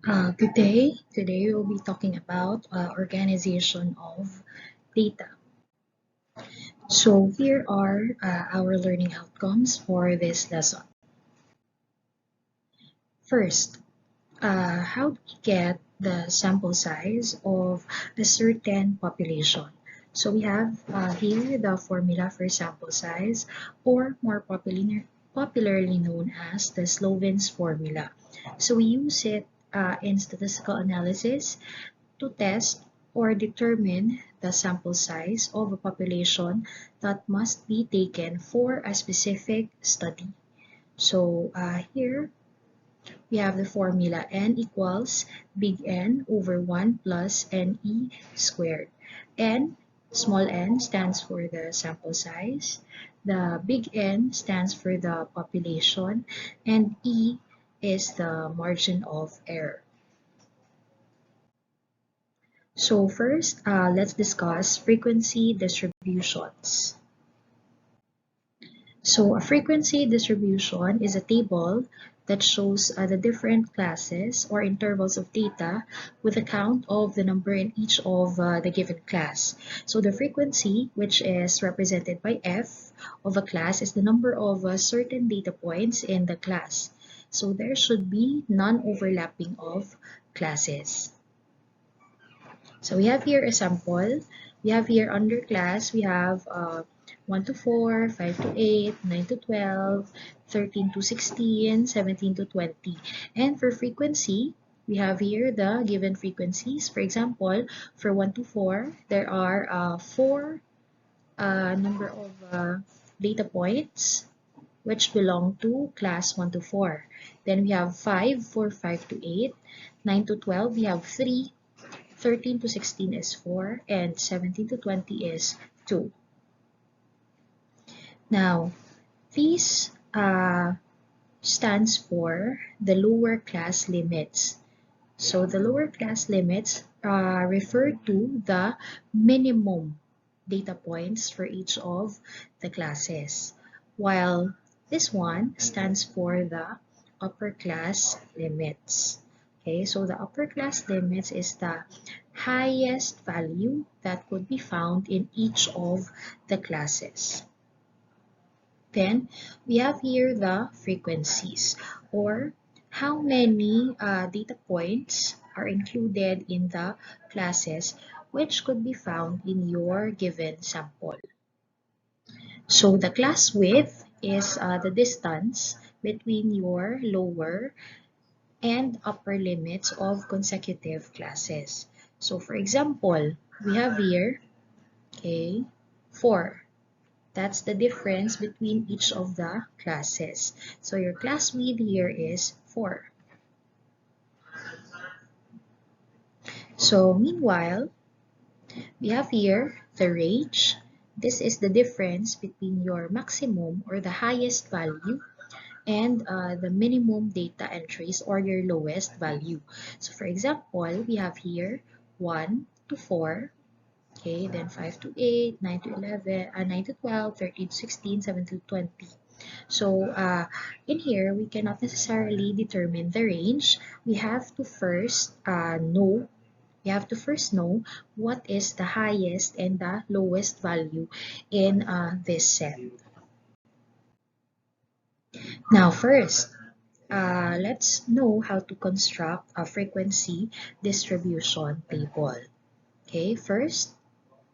Good day. Today we'll be talking about organization of data. So here are our learning outcomes for this lesson. First, how do we get the sample size of a certain population? So we have here the formula for sample size, or more popularly known as the Sloven's formula. So we use it in statistical analysis to test or determine the sample size of a population that must be taken for a specific study. So here we have the formula n equals big N over 1 plus NE squared. N, small n, stands for the sample size. The big N stands for the population. And E is the margin of error. So first, let's discuss frequency distributions. So a frequency distribution is a table that shows the different classes or intervals of data with a count of the number in each of the given class. So the frequency, which is represented by F of a class, is the number of certain data points in the class. So there should be non-overlapping of classes. So we have here a sample. We have here under class, we have 1 to 4, 5 to 8, 9 to 12, 13 to 16, 17 to 20. And for frequency, we have here the given frequencies. For example, for 1 to 4, there are 4 number of data points which belong to class 1 to 4. Then we have 5 for 5 to 8, 9 to 12, we have 3, 13 to 16 is 4, and 17 to 20 is 2. Now, these stands for the lower class limits. So the lower class limits refer to the minimum data points for each of the classes, while this one stands for the upper class limits. Okay, so the upper class limits is the highest value that could be found in each of the classes. Then we have here the frequencies, or how many data points are included in the classes which could be found in your given sample. So the class width is the distance between your lower and upper limits of consecutive classes. So for example, we have here, okay, 4. That's the difference between each of the classes. So your class width here is 4. So meanwhile, we have here the range. This is the difference between your maximum or the highest value and the minimum data entries or your lowest value. So for example, we have here 1 to 4, okay, then 5 to 8, 9 to 11, 9 to 12, 13 to 16, 17 to 20. So in here, we cannot necessarily determine the range. We have to first know what is the highest and the lowest value in this set. Now first, let's know how to construct a frequency distribution table. Okay, first,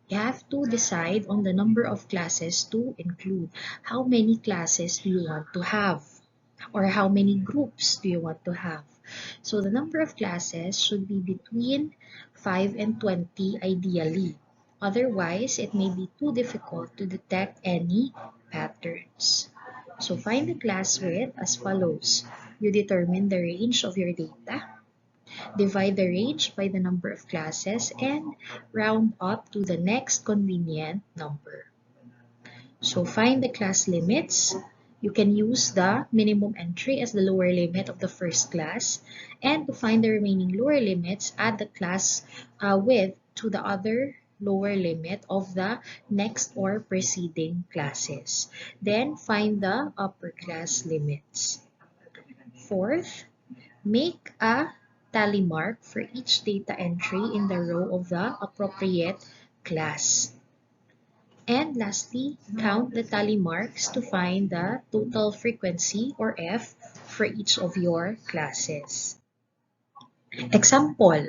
you have to decide on the number of classes to include. How many classes do you want to have? Or how many groups do you want to have? So the number of classes should be between 5 and 20 ideally. Otherwise, it may be too difficult to detect any patterns. So find the class width as follows. You determine the range of your data, divide the range by the number of classes, and round up to the next convenient number. So find the class limits. You can use the minimum entry as the lower limit of the first class, and to find the remaining lower limits, add the class width to the other lower limit of the next or preceding classes. Then find the upper class limits. Fourth, make a tally mark for each data entry in the row of the appropriate class. And lastly, count the tally marks to find the total frequency or F for each of your classes. Example.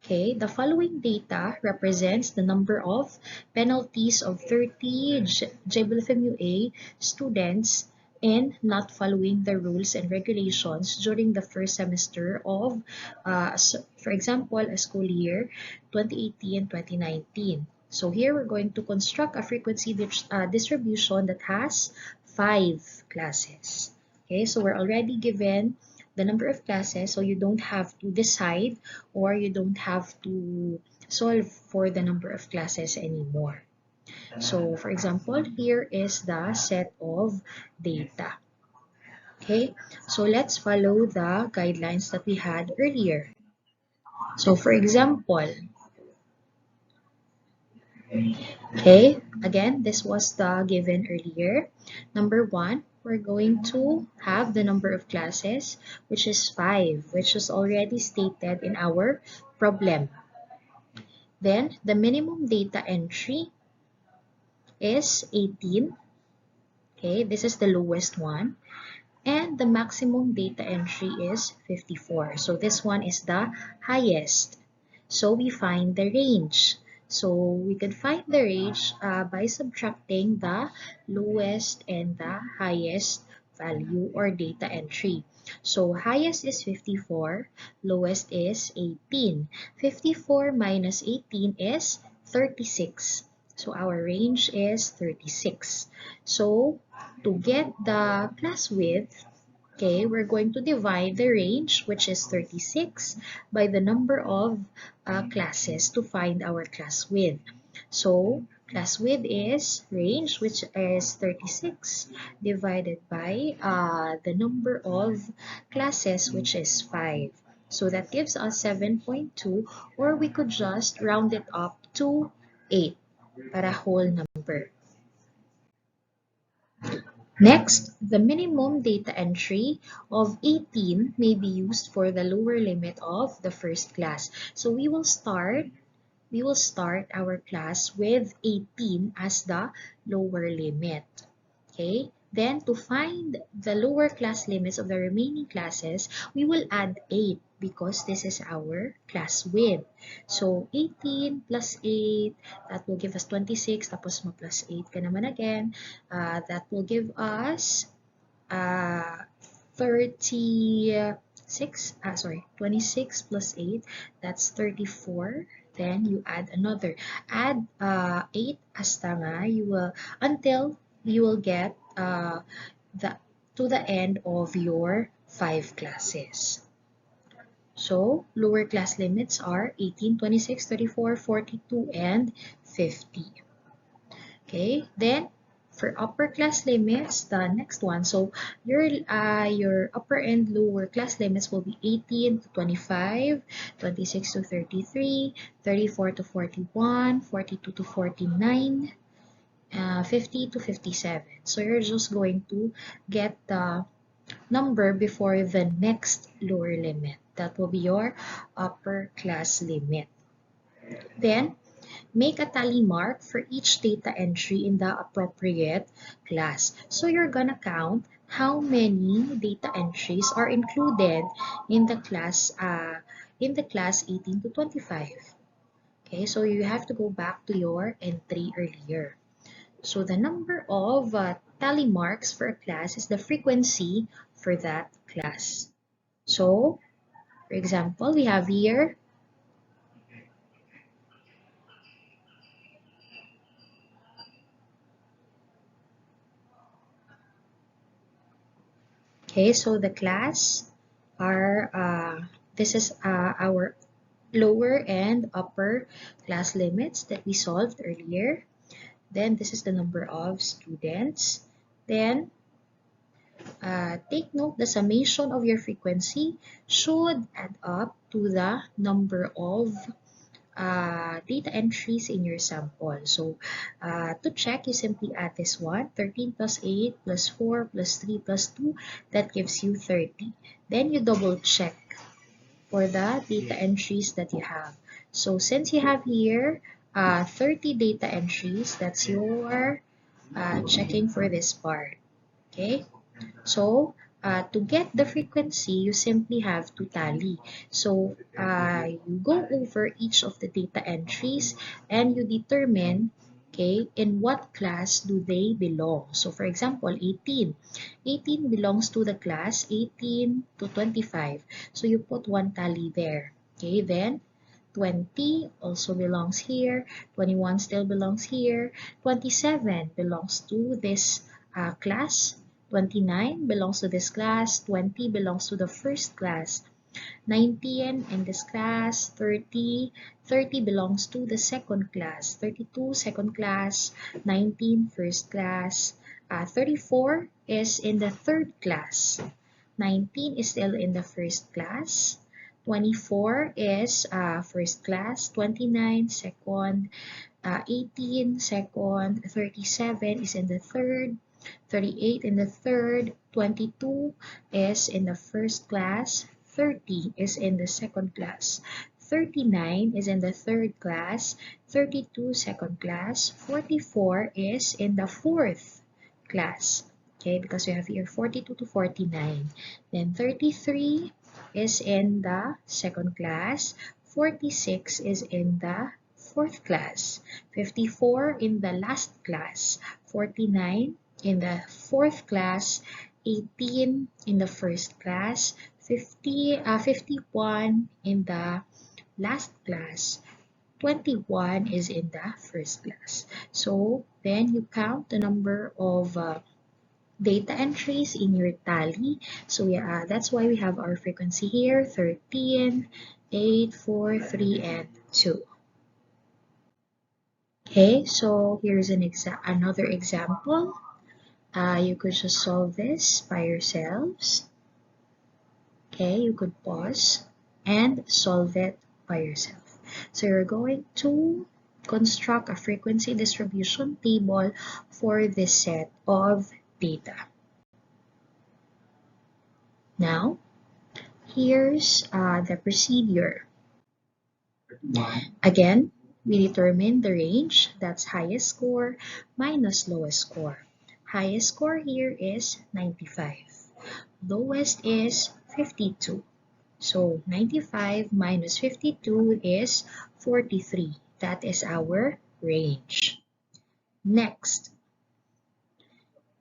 Okay, the following data represents the number of penalties of 30 JBFMUA students in not following the rules and regulations during the first semester of, for example, a school year 2018-2019. So here we're going to construct a frequency distribution that has 5 classes. Okay, so we're already given the number of classes, so you don't have to decide or you don't have to solve for the number of classes anymore. So for example, here is the set of data. Okay, so let's follow the guidelines that we had earlier. So for example, okay, again, this was the given earlier. Number 1, we're going to have the number of classes, which is 5, which is already stated in our problem. Then, the minimum data entry is 18. Okay, this is the lowest one. And the maximum data entry is 54. So this one is the highest. So we find the range. So we can find the range by subtracting the lowest and the highest value or data entry. So highest is 54, lowest is 18. 54 minus 18 is 36. So our range is 36. So to get the class width, okay, we're going to divide the range, which is 36, by the number of classes to find our class width. So class width is range, which is 36, divided by the number of classes, which is 5. So that gives us 7.2, or we could just round it up to 8 para whole number. Next, the minimum data entry of 18 may be used for the lower limit of the first class. So we will start our class with 18 as the lower limit. Okay? Then to find the lower class limits of the remaining classes, we will add 8 because this is our class width. So 18 plus 8, that will give us 26, tapos mo plus 8 ka naman again. That will give us 26 plus 8, that's 34. Then you add another. Add 8 hasta nga, until you will get to the end of your 5 classes. So lower class limits are 18, 26, 34, 42, and 50. Okay, then for upper class limits, the next one, so your upper and lower class limits will be 18 to 25, 26 to 33, 34 to 41, 42 to 49, 50 to 57. So you're just going to get the number before the next lower limit. That will be your upper class limit. Then make a tally mark for each data entry in the appropriate class. So you're gonna count how many data entries are included in the class 18 to 25. Okay, so you have to go back to your entry earlier. So the number of tally marks for a class is the frequency for that class. So, for example, we have here okay, so the class are this is our lower and upper class limits that we solved earlier. Then this is the number of students. Then take note, the summation of your frequency should add up to the number of data entries in your sample. So to check, you simply add this one, 13 plus 8 plus 4 plus 3 plus 2, that gives you 30. Then you double check. for the data entries that you have. So since you have here 30 data entries, that's your checking for this part. Okay, so to get the frequency, you simply have to tally. So you go over each of the data entries and you determine, okay, in what class do they belong. So for example, 18. 18 belongs to the class 18 to 25. So you put one tally there. Okay, then 20 also belongs here, 21 still belongs here, 27 belongs to this class, 29 belongs to this class, 20 belongs to the first class, 19 in this class, 30, 30 belongs to the second class, 32 second class, 19 first class, 34 is in the third class, 19 is still in the first class, 24 is first class, 29 second, 18 second, 37 is in the third, 38 in the third, 22 is in the first class, 30 is in the second class, 39 is in the third class, 32 second class, 44 is in the fourth class. Okay, because we have here 42 to 49. Then 33 is in the second class, 46 is in the fourth class, 54 in the last class, 49 in the fourth class, 18 in the first class, 51 in the last class, 21 is in the first class. So then you count the number of data entries in your tally. So yeah, that's why we have our frequency here, 13, 8, 4, 3, and 2. Okay, so here's another example. You could just solve this by yourselves. Okay, you could pause and solve it by yourself. So you're going to construct a frequency distribution table for this set of data. Now, here's the procedure. Again, we determine the range, that's highest score minus lowest score. Highest score here is 95. Lowest is 52. So 95 minus 52 is 43. That is our range. Next,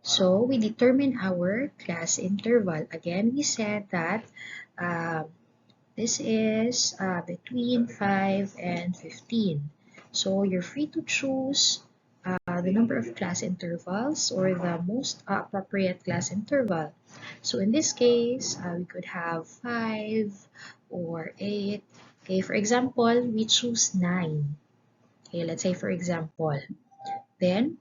so we determine our class interval. Again, we said that this is between 5 and 15. So you're free to choose the number of class intervals or the most appropriate class interval. So in this case, we could have 5 or 8. Okay, for example, we choose 9. Okay, let's say for example, then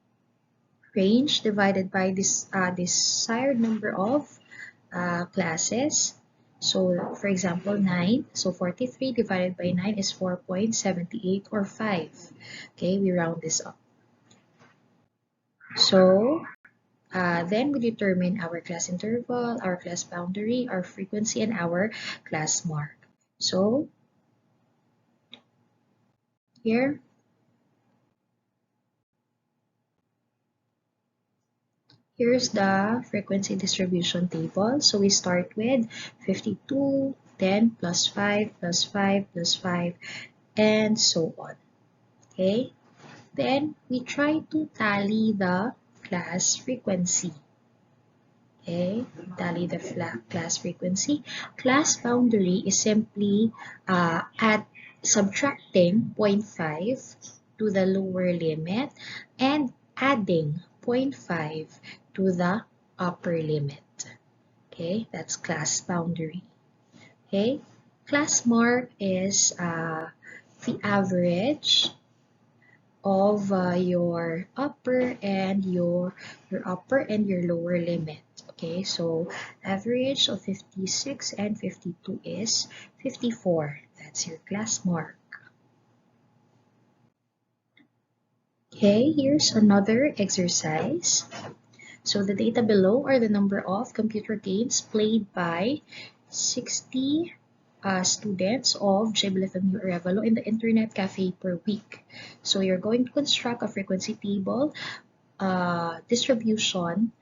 range divided by this desired number of classes. So for example, 9. So 43 divided by 9 is 4.78 or 5. Okay, we round this up. So then we determine our class interval, our class boundary, our frequency, and our class mark. So here, here's the frequency distribution table. So we start with 52, then plus 5, plus 5, plus 5, and so on. Okay, then we try to tally the class frequency. Okay, tally the class frequency. Class boundary is simply at subtracting 0.5 to the lower limit and adding 0.5 to the upper limit. Okay, that's class boundary. Okay, class mark is the average of your upper and your lower limit. Okay, so average of 56 and 52 is 54. That's your class mark. Okay, here's another exercise. So the data below are the number of computer games played by 60 students of JBLFMU Arevalo in the Internet Cafe per week. So you're going to construct a frequency table distribution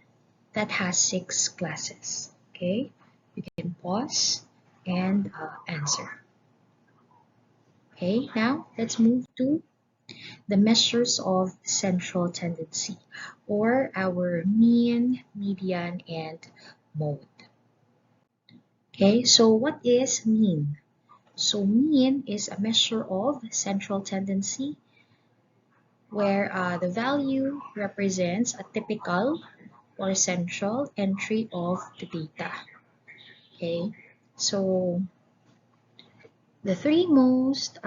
that has 6 classes. Okay, you can pause and answer. Okay, now let's move to the measures of central tendency, or our mean, median, and mode. Okay, so what is mean? So mean is a measure of central tendency where the value represents a typical or central entry of the data. Okay, so the three most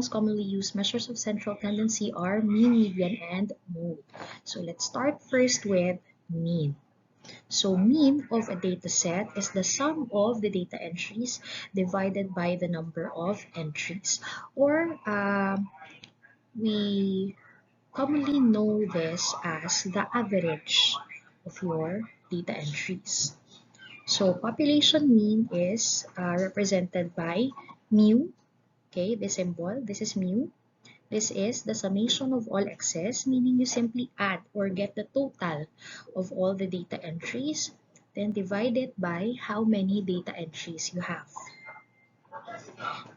commonly used measures of central tendency are mean, median, and mode. So let's start first with mean. So mean of a data set is the sum of the data entries divided by the number of entries. Or we commonly know this as the average of your data entries. So population mean is represented by mu. Okay, this symbol, this is mu. This is the summation of all x's, meaning you simply add or get the total of all the data entries, then divide it by how many data entries you have.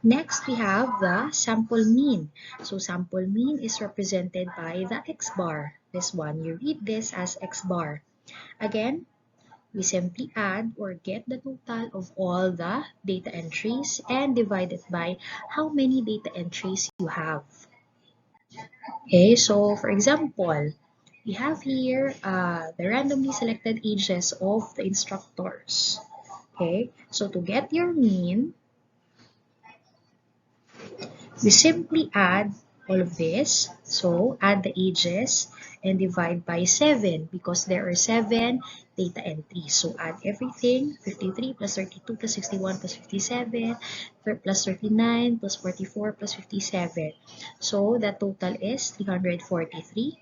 Next, we have the sample mean. So sample mean is represented by the x bar. This one, you read this as x bar. Again, we simply add or get the total of all the data entries and divide it by how many data entries you have. Okay, so for example, we have here the randomly selected ages of the instructors. Okay, so to get your mean, we simply add all of this. So add the ages and divide by 7 because there are 7 data entries. So add everything, 53 plus 32 plus 61 plus 57 plus 39 plus 44 plus 57. So the total is 343.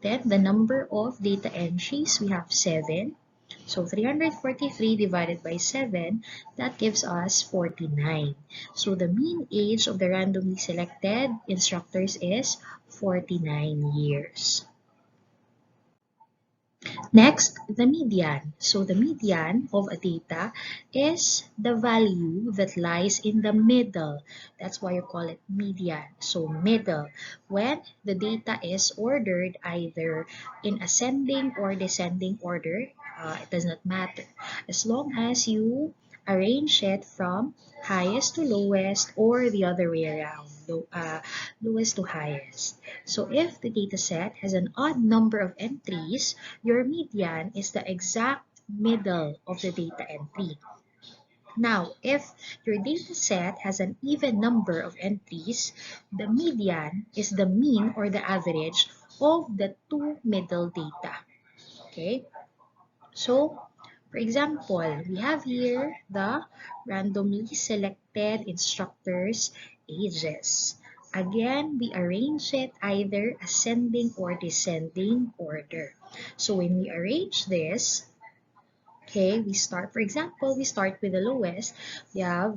Then the number of data entries, we have 7. So 343 divided by 7, that gives us 49. So the mean age of the randomly selected instructors is 49 years. Next, the median. So the median of a data is the value that lies in the middle. That's why you call it median. So middle. When the data is ordered either in ascending or descending order, it does not matter. As long as you arrange it from highest to lowest or the other way around, lowest to highest. So if the dataset has an odd number of entries, your median is the exact middle of the data entry. Now, if your dataset has an even number of entries, the median is the mean or the average of the two middle data. Okay? So, for example, we have here the randomly selected instructors' ages. Again, we arrange it either ascending or descending order. So when we arrange this, okay, we start, for example, we start with the lowest. We have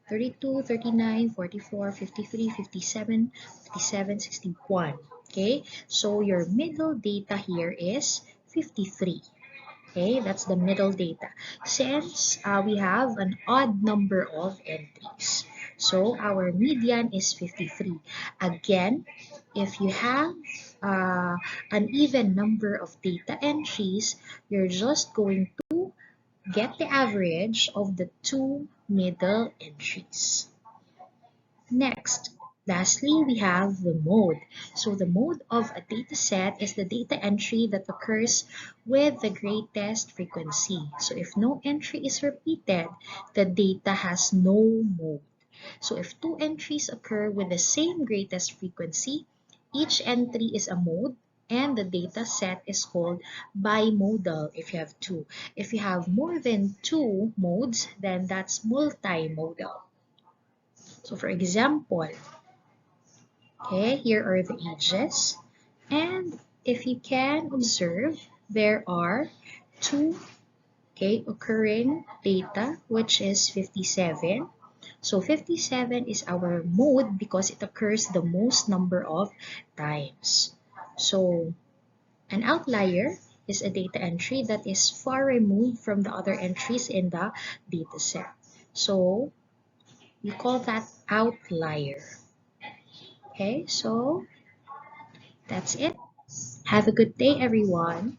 32, 39, 44, 53, 57, 57, 61. Okay, so your middle data here is 53. Okay, that's the middle data. Since we have an odd number of entries, so our median is 53. Again, if you have an even number of data entries, you're just going to get the average of the two middle entries. Next, lastly, we have the mode. So the mode of a data set is the data entry that occurs with the greatest frequency. So if no entry is repeated, the data has no mode. So if two entries occur with the same greatest frequency, each entry is a mode and the data set is called bimodal if you have two. If you have more than two modes, then that's multimodal. So for example, okay, here are the ages. And if you can observe, there are two okay, occurring data, which is 57. So 57 is our mode because it occurs the most number of times. So an outlier is a data entry that is far removed from the other entries in the dataset. So we call that outlier. Okay, so that's it. Have a good day, everyone.